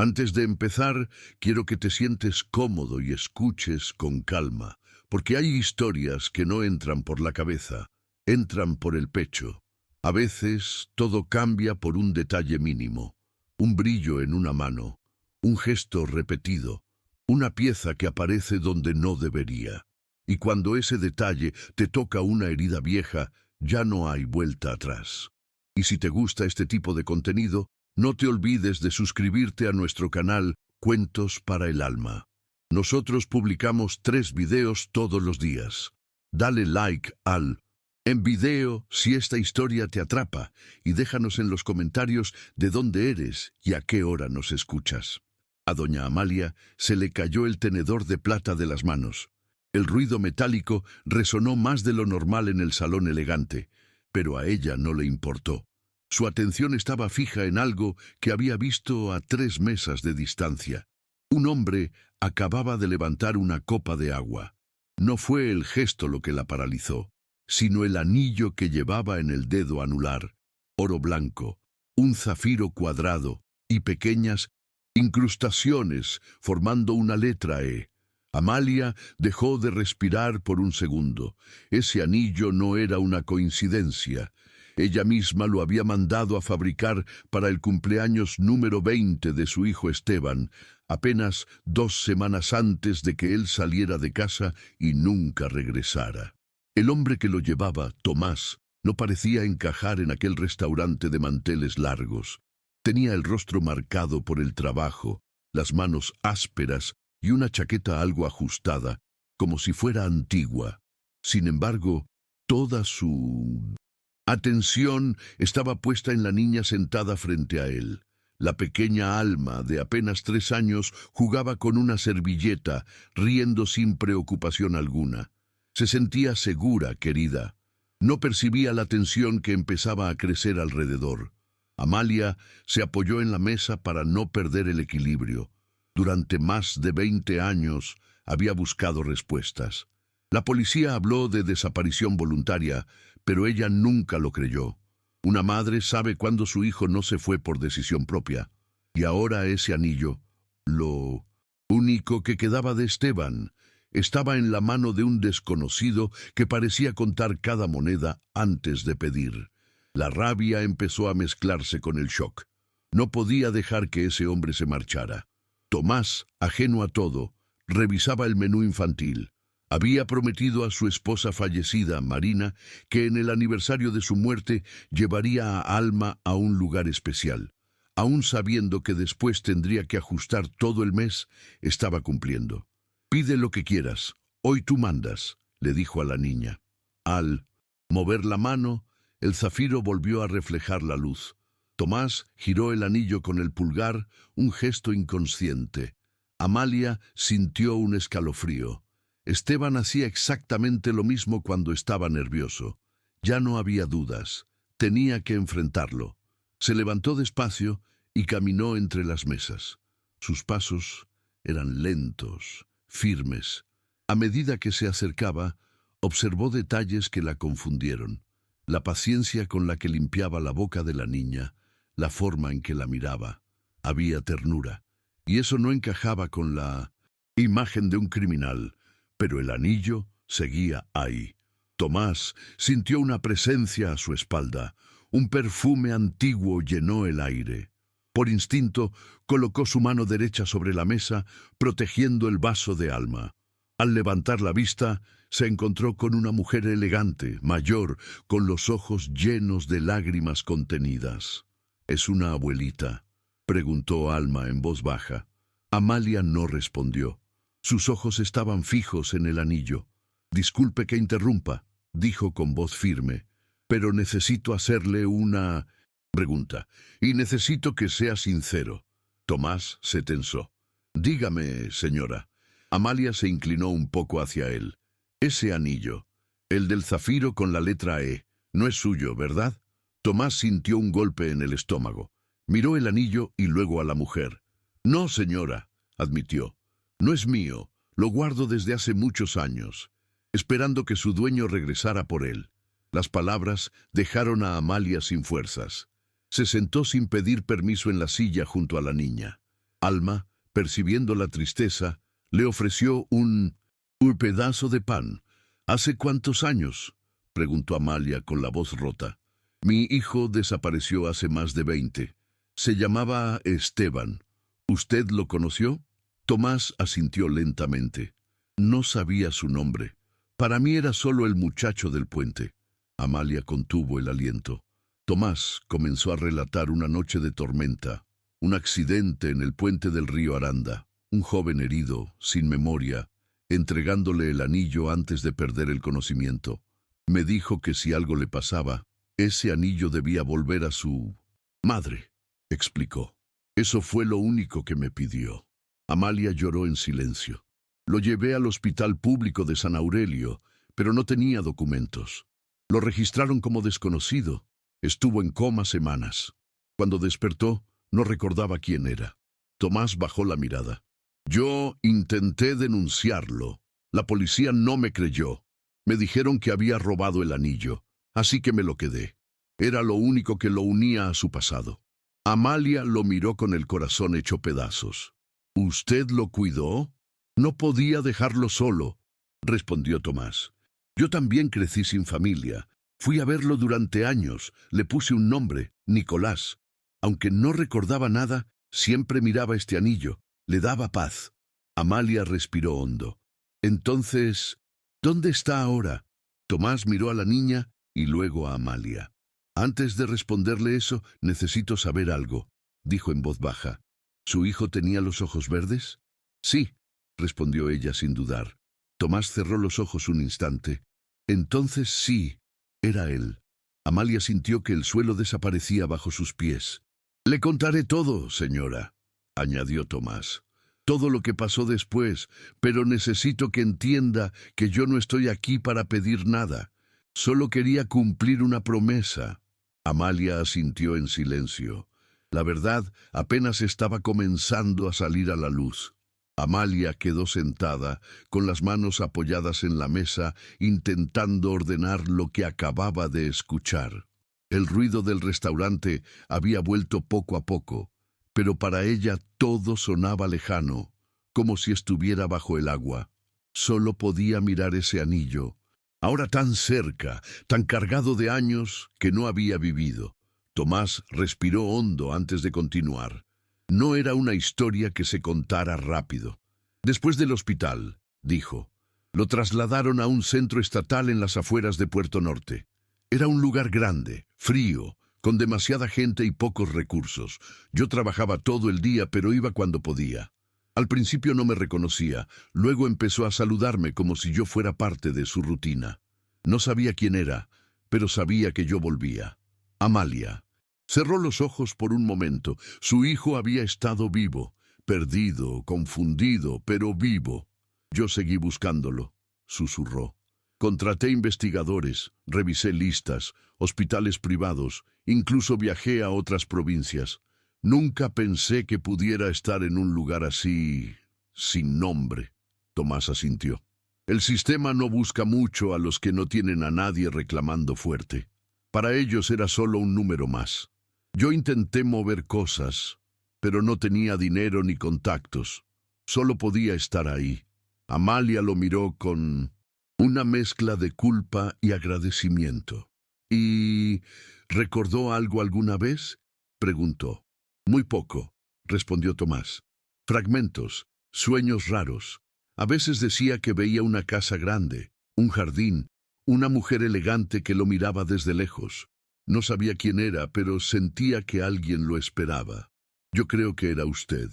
Antes de empezar, quiero que te sientes cómodo y escuches con calma, porque hay historias que no entran por la cabeza, entran por el pecho. A veces todo cambia por un detalle mínimo, un brillo en una mano, un gesto repetido, una pieza que aparece donde no debería. Y cuando ese detalle te toca una herida vieja, ya no hay vuelta atrás. Y si te gusta este tipo de contenido, no te olvides de suscribirte a nuestro canal Cuentos para el Alma. Nosotros publicamos 3 videos todos los días. Dale like en video si esta historia te atrapa y déjanos en los comentarios de dónde eres y a qué hora nos escuchas. A doña Amalia se le cayó el tenedor de plata de las manos. El ruido metálico resonó más de lo normal en el salón elegante, pero a ella no le importó. Su atención estaba fija en algo que había visto a 3 mesas de distancia. Un hombre acababa de levantar una copa de agua. No fue el gesto lo que la paralizó, sino el anillo que llevaba en el dedo anular, oro blanco, un zafiro cuadrado y pequeñas incrustaciones formando una letra E. Amalia dejó de respirar por un segundo. Ese anillo no era una coincidencia. Ella misma lo había mandado a fabricar para el cumpleaños número 20 de su hijo Esteban, apenas 2 semanas antes de que él saliera de casa y nunca regresara. El hombre que lo llevaba, Tomás, no parecía encajar en aquel restaurante de manteles largos. Tenía el rostro marcado por el trabajo, las manos ásperas y una chaqueta algo ajustada, como si fuera antigua. Sin embargo, toda su atención estaba puesta en la niña sentada frente a él. La pequeña Alma, de apenas 3 años, jugaba con una servilleta, riendo sin preocupación alguna. Se sentía segura, querida. No percibía la tensión que empezaba a crecer alrededor. Amalia se apoyó en la mesa para no perder el equilibrio. Durante más de 20 años había buscado respuestas. La policía habló de desaparición voluntaria, pero ella nunca lo creyó. Una madre sabe cuándo su hijo no se fue por decisión propia. Y ahora ese anillo, lo único que quedaba de Esteban, estaba en la mano de un desconocido que parecía contar cada moneda antes de pedir. La rabia empezó a mezclarse con el shock. No podía dejar que ese hombre se marchara. Tomás, ajeno a todo, revisaba el menú infantil. Había prometido a su esposa fallecida, Marina, que en el aniversario de su muerte llevaría a Alma a un lugar especial. Aún sabiendo que después tendría que ajustar todo el mes, estaba cumpliendo. «Pide lo que quieras, hoy tú mandas», le dijo a la niña. Al mover la mano, el zafiro volvió a reflejar la luz. Tomás giró el anillo con el pulgar, un gesto inconsciente. Amalia sintió un escalofrío. Esteban hacía exactamente lo mismo cuando estaba nervioso. Ya no había dudas. Tenía que enfrentarlo. Se levantó despacio y caminó entre las mesas. Sus pasos eran lentos, firmes. A medida que se acercaba, observó detalles que la confundieron. La paciencia con la que limpiaba la boca de la niña, la forma en que la miraba. Había ternura, y eso no encajaba con la imagen de un criminal, pero el anillo seguía ahí. Tomás sintió una presencia a su espalda. Un perfume antiguo llenó el aire. Por instinto, colocó su mano derecha sobre la mesa, protegiendo el vaso de Alma. Al levantar la vista, se encontró con una mujer elegante, mayor, con los ojos llenos de lágrimas contenidas. «¿Es una abuelita?», preguntó Alma en voz baja. Amalia no respondió. Sus ojos estaban fijos en el anillo. «Disculpe que interrumpa», dijo con voz firme, «pero necesito hacerle una pregunta, y necesito que sea sincero». Tomás se tensó. «Dígame, señora». Amalia se inclinó un poco hacia él. «Ese anillo, el del zafiro con la letra E, no es suyo, ¿verdad?». Tomás sintió un golpe en el estómago. Miró el anillo y luego a la mujer. «No, señora», admitió. «No es mío. Lo guardo desde hace muchos años, esperando que su dueño regresara por él». Las palabras dejaron a Amalia sin fuerzas. Se sentó sin pedir permiso en la silla junto a la niña. Alma, percibiendo la tristeza, le ofreció un pedazo de pan. ¿Hace cuántos años?, preguntó Amalia con la voz rota. Mi hijo desapareció hace más de 20. Se llamaba Esteban. ¿Usted lo conoció? Tomás asintió lentamente. No sabía su nombre. Para mí era solo el muchacho del puente. Amalia contuvo el aliento. Tomás comenzó a relatar una noche de tormenta, un accidente en el puente del río Aranda, un joven herido, sin memoria, entregándole el anillo antes de perder el conocimiento. Me dijo que si algo le pasaba, ese anillo debía volver a su madre, explicó. Eso fue lo único que me pidió. Amalia lloró en silencio. Lo llevé al hospital público de San Aurelio, pero no tenía documentos. Lo registraron como desconocido. Estuvo en coma semanas. Cuando despertó, no recordaba quién era. Tomás bajó la mirada. Yo intenté denunciarlo. La policía no me creyó. Me dijeron que había robado el anillo, así que me lo quedé. Era lo único que lo unía a su pasado. Amalia lo miró con el corazón hecho pedazos. ¿Usted lo cuidó? No podía dejarlo solo, respondió Tomás. Yo también crecí sin familia. Fui a verlo durante años. Le puse un nombre, Nicolás. Aunque no recordaba nada, siempre miraba este anillo. Le daba paz. Amalia respiró hondo. Entonces, ¿dónde está ahora? Tomás miró a la niña y luego a Amalia. Antes de responderle eso, necesito saber algo, dijo en voz baja. ¿Su hijo tenía los ojos verdes? Sí, respondió ella sin dudar. Tomás cerró los ojos un instante. Entonces sí, era él. Amalia sintió que el suelo desaparecía bajo sus pies. Le contaré todo, señora, añadió Tomás. Todo lo que pasó después, pero necesito que entienda que yo no estoy aquí para pedir nada. Solo quería cumplir una promesa. Amalia asintió en silencio. La verdad apenas estaba comenzando a salir a la luz. Amalia quedó sentada, con las manos apoyadas en la mesa, intentando ordenar lo que acababa de escuchar. El ruido del restaurante había vuelto poco a poco, pero para ella todo sonaba lejano, como si estuviera bajo el agua. Solo podía mirar ese anillo, ahora tan cerca, tan cargado de años que no había vivido. Tomás respiró hondo antes de continuar. No era una historia que se contara rápido. Después del hospital, dijo, lo trasladaron a un centro estatal en las afueras de Puerto Norte. Era un lugar grande, frío, con demasiada gente y pocos recursos. Yo trabajaba todo el día, pero iba cuando podía. Al principio no me reconocía, luego empezó a saludarme como si yo fuera parte de su rutina. No sabía quién era, pero sabía que yo volvía. Amalia. Cerró los ojos por un momento. Su hijo había estado vivo, perdido, confundido, pero vivo. Yo seguí buscándolo, susurró. Contraté investigadores, revisé listas, hospitales privados, incluso viajé a otras provincias. Nunca pensé que pudiera estar en un lugar así, sin nombre. Tomás asintió. El sistema no busca mucho a los que no tienen a nadie reclamando fuerte. Para ellos era solo un número más. Yo intenté mover cosas, pero no tenía dinero ni contactos. Solo podía estar ahí. Amalia lo miró con una mezcla de culpa y agradecimiento. ¿Y recordó algo alguna vez?, preguntó. Muy poco, respondió Tomás. Fragmentos, sueños raros. A veces decía que veía una casa grande, un jardín, una mujer elegante que lo miraba desde lejos. No sabía quién era, pero sentía que alguien lo esperaba. Yo creo que era usted.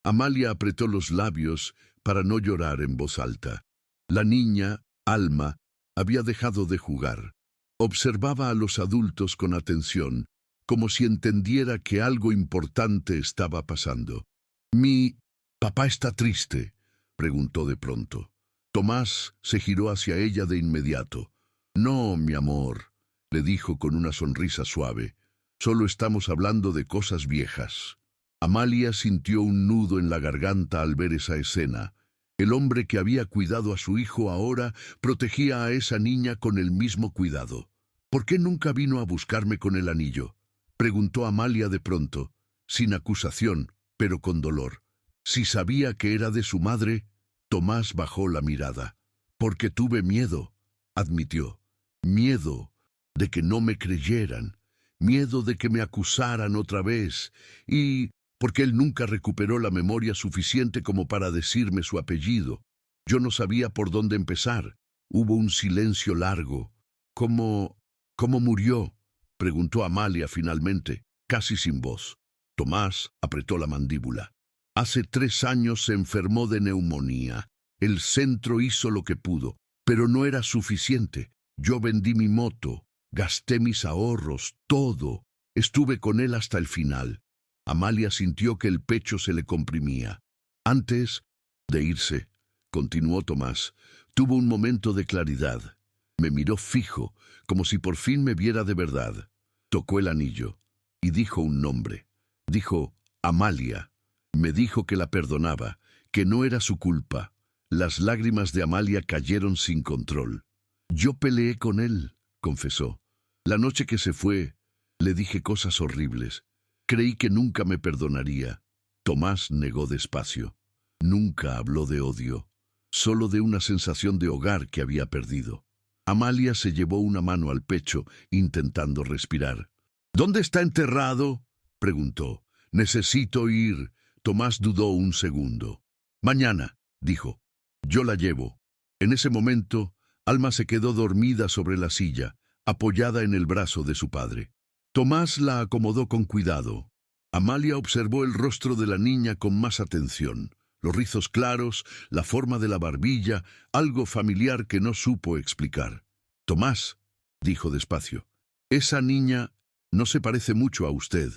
Amalia apretó los labios para no llorar en voz alta. La niña, Alma, había dejado de jugar. Observaba a los adultos con atención, como si entendiera que algo importante estaba pasando. «¿Mi papá está triste?», preguntó de pronto. Tomás se giró hacia ella de inmediato. «No, mi amor», le dijo con una sonrisa suave. «Solo estamos hablando de cosas viejas». Amalia sintió un nudo en la garganta al ver esa escena. El hombre que había cuidado a su hijo ahora protegía a esa niña con el mismo cuidado. «¿Por qué nunca vino a buscarme con el anillo?», preguntó Amalia de pronto, sin acusación, pero con dolor. Si sabía que era de su madre, Tomás bajó la mirada. Porque tuve miedo, admitió. Miedo de que no me creyeran, miedo de que me acusaran otra vez, y porque él nunca recuperó la memoria suficiente como para decirme su apellido. Yo no sabía por dónde empezar. Hubo un silencio largo. ¿Cómo murió?, preguntó Amalia finalmente, casi sin voz. Tomás apretó la mandíbula. Hace 3 años se enfermó de neumonía. El centro hizo lo que pudo, pero no era suficiente. Yo vendí mi moto, gasté mis ahorros, todo. Estuve con él hasta el final. Amalia sintió que el pecho se le comprimía. Antes de irse, continuó Tomás, tuvo un momento de claridad. Me miró fijo, como si por fin me viera de verdad. Tocó el anillo y dijo un nombre. Dijo Amalia. Me dijo que la perdonaba, que no era su culpa. Las lágrimas de Amalia cayeron sin control. Yo peleé con él, confesó. La noche que se fue, le dije cosas horribles. Creí que nunca me perdonaría. Tomás negó despacio. Nunca habló de odio, solo de una sensación de hogar que había perdido. Amalia se llevó una mano al pecho, intentando respirar. ¿Dónde está enterrado?, preguntó. Necesito ir. Tomás dudó un segundo. Mañana, dijo. Yo la llevo. En ese momento, Alma se quedó dormida sobre la silla, apoyada en el brazo de su padre. Tomás la acomodó con cuidado. Amalia observó el rostro de la niña con más atención. Los rizos claros, la forma de la barbilla, algo familiar que no supo explicar. Tomás, dijo despacio, esa niña no se parece mucho a usted.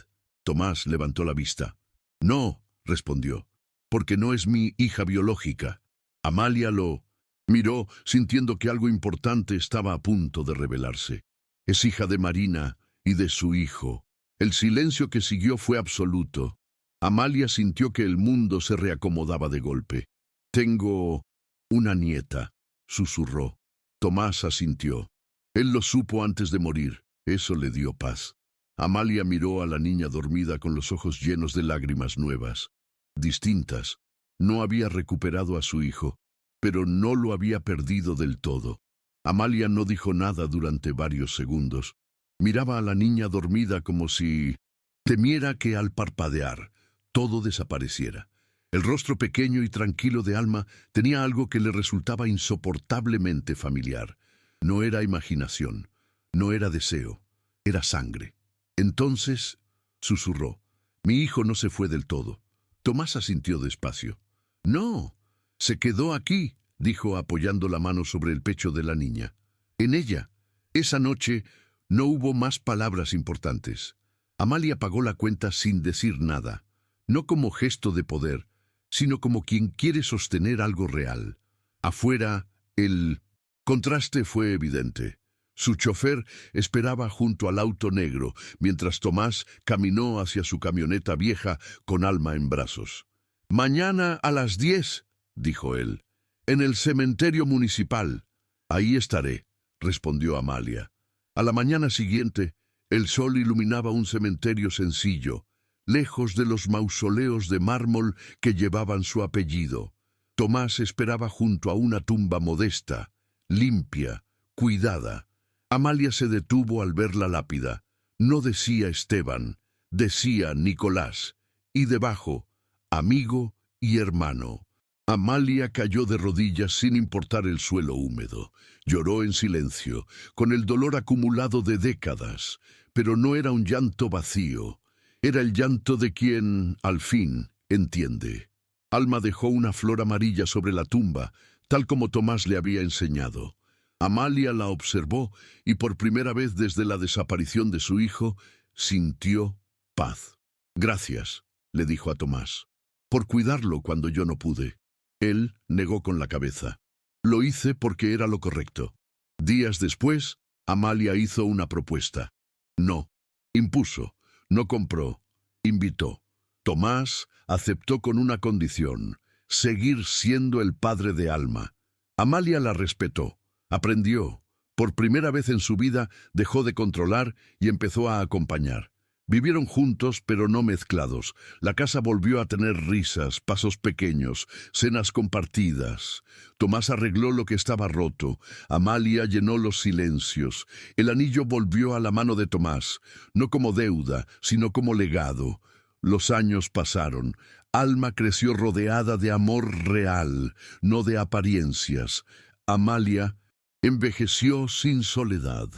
Tomás levantó la vista. No, respondió, porque no es mi hija biológica. Amalia lo miró, sintiendo que algo importante estaba a punto de revelarse. Es hija de Marina y de su hijo. El silencio que siguió fue absoluto. Amalia sintió que el mundo se reacomodaba de golpe. Tengo una nieta, susurró. Tomás asintió. Él lo supo antes de morir. Eso le dio paz. Amalia miró a la niña dormida con los ojos llenos de lágrimas nuevas, distintas. No había recuperado a su hijo, pero no lo había perdido del todo. Amalia no dijo nada durante varios segundos. Miraba a la niña dormida como si temiera que al parpadear todo desapareciera. El rostro pequeño y tranquilo de Alma tenía algo que le resultaba insoportablemente familiar. No era imaginación, no era deseo, era sangre. Entonces, susurró, mi hijo no se fue del todo. Tomás asintió despacio. No, se quedó aquí, dijo apoyando la mano sobre el pecho de la niña. En ella, esa noche, no hubo más palabras importantes. Amalia pagó la cuenta sin decir nada, no como gesto de poder, sino como quien quiere sostener algo real. Afuera, el contraste fue evidente. Su chofer esperaba junto al auto negro, mientras Tomás caminó hacia su camioneta vieja con Alma en brazos. «Mañana a las 10», dijo él, «en el cementerio municipal». «Ahí estaré», respondió Amalia. A la mañana siguiente, el sol iluminaba un cementerio sencillo, lejos de los mausoleos de mármol que llevaban su apellido. Tomás esperaba junto a una tumba modesta, limpia, cuidada. Amalia se detuvo al ver la lápida. No decía Esteban, decía Nicolás, y debajo, amigo y hermano. Amalia cayó de rodillas sin importar el suelo húmedo. Lloró en silencio, con el dolor acumulado de décadas, pero no era un llanto vacío. Era el llanto de quien, al fin, entiende. Alma dejó una flor amarilla sobre la tumba, tal como Tomás le había enseñado. Amalia la observó y por primera vez desde la desaparición de su hijo, sintió paz. «Gracias», le dijo a Tomás, «por cuidarlo cuando yo no pude». Él negó con la cabeza. «Lo hice porque era lo correcto». Días después, Amalia hizo una propuesta. No, impuso, no compró, invitó. Tomás aceptó con una condición: seguir siendo el padre de Alma. Amalia la respetó, aprendió. Por primera vez en su vida dejó de controlar y empezó a acompañar. Vivieron juntos, pero no mezclados. La casa volvió a tener risas, pasos pequeños, cenas compartidas. Tomás arregló lo que estaba roto. Amalia llenó los silencios. El anillo volvió a la mano de Tomás, no como deuda, sino como legado. Los años pasaron. Alma creció rodeada de amor real, no de apariencias. Amalia envejeció sin soledad.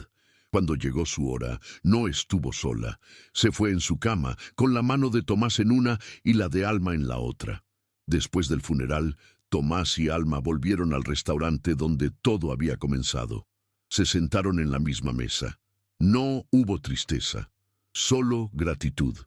Cuando llegó su hora, no estuvo sola. Se fue en su cama, con la mano de Tomás en una y la de Alma en la otra. Después del funeral, Tomás y Alma volvieron al restaurante donde todo había comenzado. Se sentaron en la misma mesa. No hubo tristeza, solo gratitud.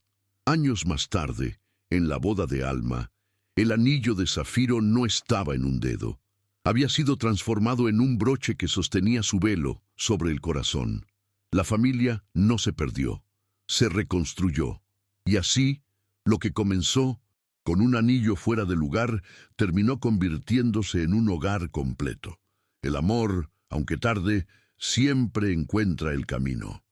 Años más tarde, en la boda de Alma, el anillo de zafiro no estaba en un dedo. Había sido transformado en un broche que sostenía su velo sobre el corazón. La familia no se perdió, se reconstruyó. Y así, lo que comenzó con un anillo fuera de lugar, terminó convirtiéndose en un hogar completo. El amor, aunque tarde, siempre encuentra el camino.